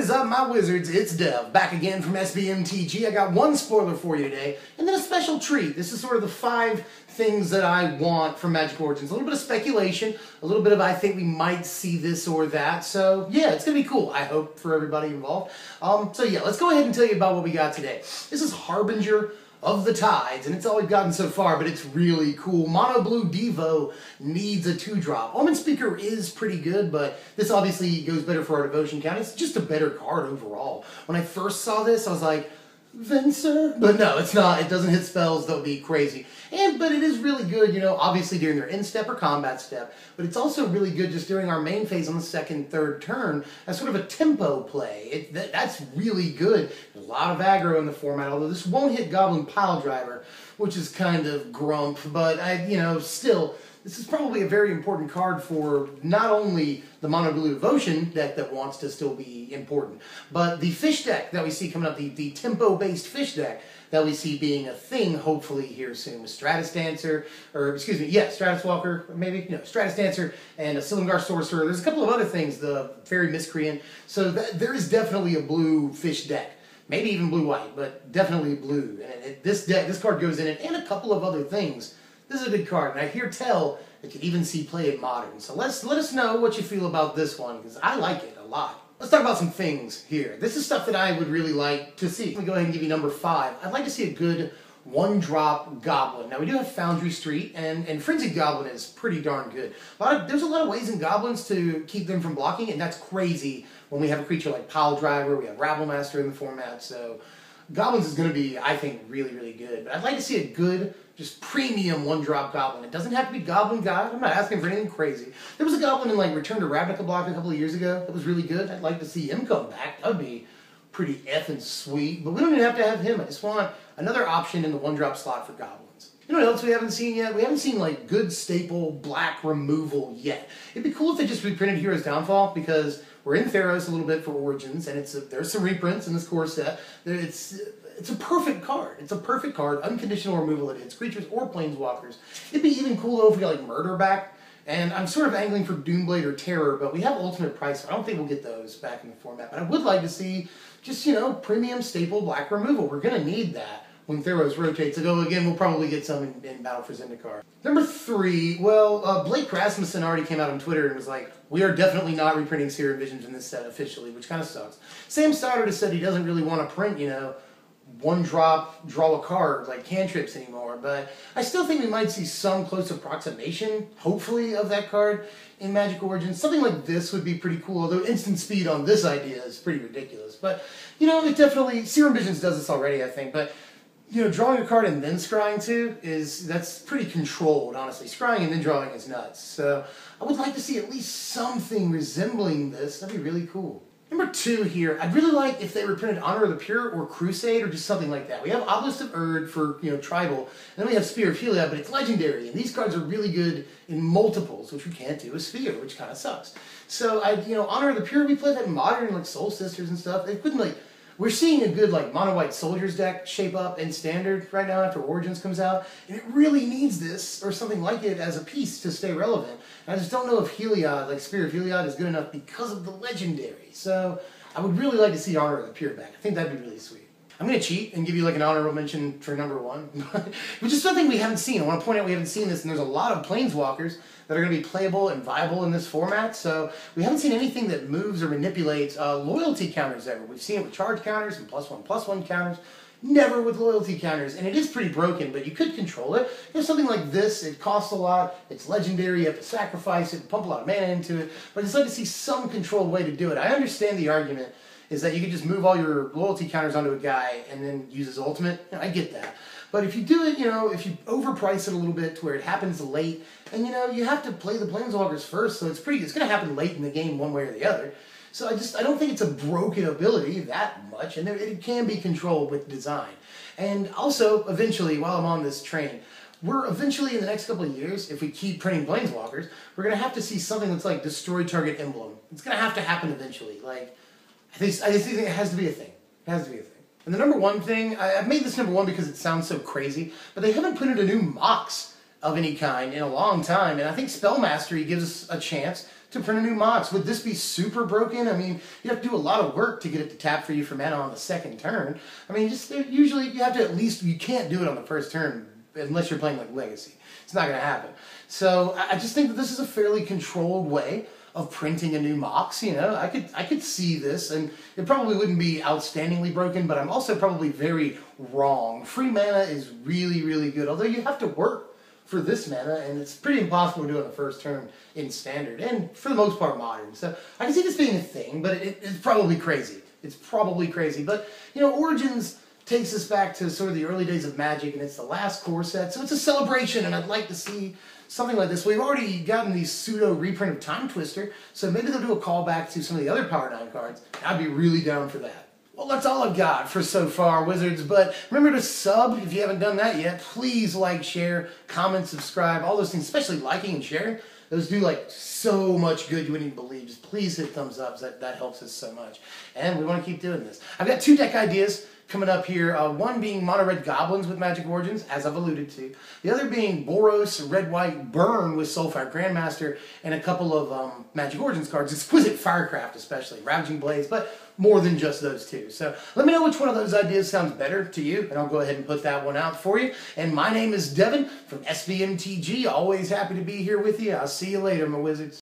is up, my wizards? It's Dev, back again from SBMTG. I got one spoiler for you today, and then a special treat. This is sort of the 5 things that I want from Magic Origins. A little bit of speculation, a little bit of I think we might see this or that. So yeah, it's going to be cool, I hope, for everybody involved. So yeah, let's go ahead and tell you about what we got today. This is Harbinger of the Tides, and it's all we've gotten so far, but it's really cool. Mono Blue Devo needs a 2-drop. Omen Speaker is pretty good, but this obviously goes better for our devotion count. It's just a better card overall. When I first saw this, I was like, Venser? But no, it's not. It doesn't hit spells that would be crazy. But it is really good, you know, obviously during their end step or combat step, but it's also really good just during our main phase on the 2nd, 3rd turn as sort of a tempo play. That's really good. There's a lot of aggro in the format, although this won't hit Goblin Pile Driver, which is kind of grump, but still, this is probably a very important card for not only the Mono Blue Devotion deck that wants to still be important, but the fish deck that we see coming up, the tempo-based fish deck that we see being a thing hopefully here soon with Stratus Dancer, or excuse me, yeah, Stratus Walker, maybe, no, Stratus Dancer and a Silumgar Sorcerer. There's a couple of other things, the Fairy Miscreant, so there is definitely a blue fish deck. Maybe even blue-white, but definitely blue. And this card goes in it, and a couple of other things. This is a good card, and I hear tell it can even see play in Modern. So let us know what you feel about this one, because I like it a lot. Let's talk about some things here. This is stuff that I would really like to see. Let me go ahead and give you number 5. I'd like to see a good 1-drop Goblin. Now we do have Foundry Street, and Frenzied Goblin is pretty darn good. There's a lot of ways in Goblins to keep them from blocking, and that's crazy when we have a creature like Pile Driver, we have Rabblemaster in the format, so Goblins is going to be, I think, really, really good. But I'd like to see a good, just premium 1-drop Goblin. It doesn't have to be Goblin God. I'm not asking for anything crazy. There was a Goblin in like Return to Ravnica block a couple of years ago that was really good. I'd like to see him come back. That would be pretty effing sweet. But we don't even have to have him. I just want another option in the 1-drop slot for Goblins. You know what else we haven't seen yet? We haven't seen like good staple black removal yet. It'd be cool if they just reprinted Hero's Downfall, because we're in Theros a little bit for Origins, and there's some reprints in this core set. It's a perfect card. It's a perfect card. Unconditional removal that hits creatures or planeswalkers. It'd be even cool though if we got like Murder back. And I'm sort of angling for Doomblade or Terror, but we have Ultimate Price, so I don't think we'll get those back in the format. But I would like to see just, you know, premium staple black removal. We're going to need that when Theros rotates. Although, again, we'll probably get some in Battle for Zendikar. Number 3, well, Blake Rasmussen already came out on Twitter and was like, we are definitely not reprinting Serum Visions in this set officially, which kind of sucks. Sam Stoddard has said he doesn't really want to print, you know, 1-drop, draw a card, like cantrips anymore, but I still think we might see some close approximation, hopefully, of that card in Magic Origins. Something like this would be pretty cool, although instant speed on this idea is pretty ridiculous. But, you know, it definitely, Serum Visions does this already, I think, but, you know, drawing a card and then scrying too, that's pretty controlled, honestly. Scrying and then drawing is nuts. So, I would like to see at least something resembling this. That'd be really cool. Number 2 here, I'd really like if they reprinted Honor of the Pure or Crusade or just something like that. We have Obelisk of Erd for, you know, Tribal, and then we have Spear of Heliod, but it's legendary, and these cards are really good in multiples, which we can't do with Sphere, which kind of sucks. So, Honor of the Pure, we played that in Modern, like Soul Sisters and stuff. They couldn't, like, we're seeing a good, like, mono-white Soldiers deck shape up in Standard right now after Origins comes out, and it really needs this, or something like it, as a piece to stay relevant. And I just don't know if Heliod, like Spear of Heliod, is good enough because of the legendary. So, I would really like to see Honor of the Pure back. I think that'd be really sweet. I'm going to cheat and give you like an honorable mention for number 1, which is something we haven't seen. I want to point out we haven't seen this, and there's a lot of Planeswalkers that are going to be playable and viable in this format, so we haven't seen anything that moves or manipulates loyalty counters ever. We've seen it with charge counters and +1/+1 counters, never with loyalty counters, and it is pretty broken, but you could control it. You know, something like this, it costs a lot, it's legendary, you have to sacrifice it, pump a lot of mana into it, but I'd just like to see some controlled way to do it. I understand the argument is that you could just move all your loyalty counters onto a guy and then use his ultimate. You know, I get that. But if you do it, you know, if you overprice it a little bit to where it happens late, and you know, you have to play the Planeswalkers first, so it's going to happen late in the game one way or the other. So I don't think it's a broken ability that much, and it can be controlled with design. And also, eventually, while I'm on this train, we're eventually, in the next couple of years, if we keep printing Planeswalkers, we're going to have to see something that's like Destroy Target Emblem. It's going to have to happen eventually. Like, I just think it has to be a thing. It has to be a thing. And the number 1 thing, I've made this number 1 because it sounds so crazy, but they haven't printed a new Mox of any kind in a long time, and I think Spell Mastery gives us a chance to print a new Mox. Would this be super broken? I mean, you have to do a lot of work to get it to tap for you for mana on the second turn. I mean, just usually you have to at least, you can't do it on the first turn unless you're playing like Legacy. It's not going to happen. So I just think that this is a fairly controlled way of printing a new Mox. You know, I could see this, and it probably wouldn't be outstandingly broken, but I'm also probably very wrong. Free mana is really, really good, although you have to work for this mana, and it's pretty impossible to do on the first turn in Standard, and for the most part Modern. So I can see this being a thing, but it's probably crazy. It's probably crazy, but you know, Origins takes us back to sort of the early days of Magic, and it's the last core set, so it's a celebration, and I'd like to see something like this. We've already gotten the pseudo reprint of Time Twister, so maybe they'll do a callback to some of the other Power 9 cards. I'd be really down for that. Well, that's all I've got for so far, Wizards, but remember to sub if you haven't done that yet. Please like, share, comment, subscribe, all those things, especially liking and sharing. Those do like so much good you wouldn't even believe. Just please hit thumbs up. That helps us so much. And we want to keep doing this. I've got 2 deck ideas coming up here. One being Mono Red Goblins with Magic Origins, as I've alluded to. The other being Boros Red White Burn with Soulfire Grandmaster, and a couple of Magic Origins cards. Exquisite Firecraft especially, Ravaging Blades, but more than just those 2. So let me know which one of those ideas sounds better to you, and I'll go ahead and put that one out for you. And my name is Devin from SBMTG. Always happy to be here with you. I'll see you later, my Wizards.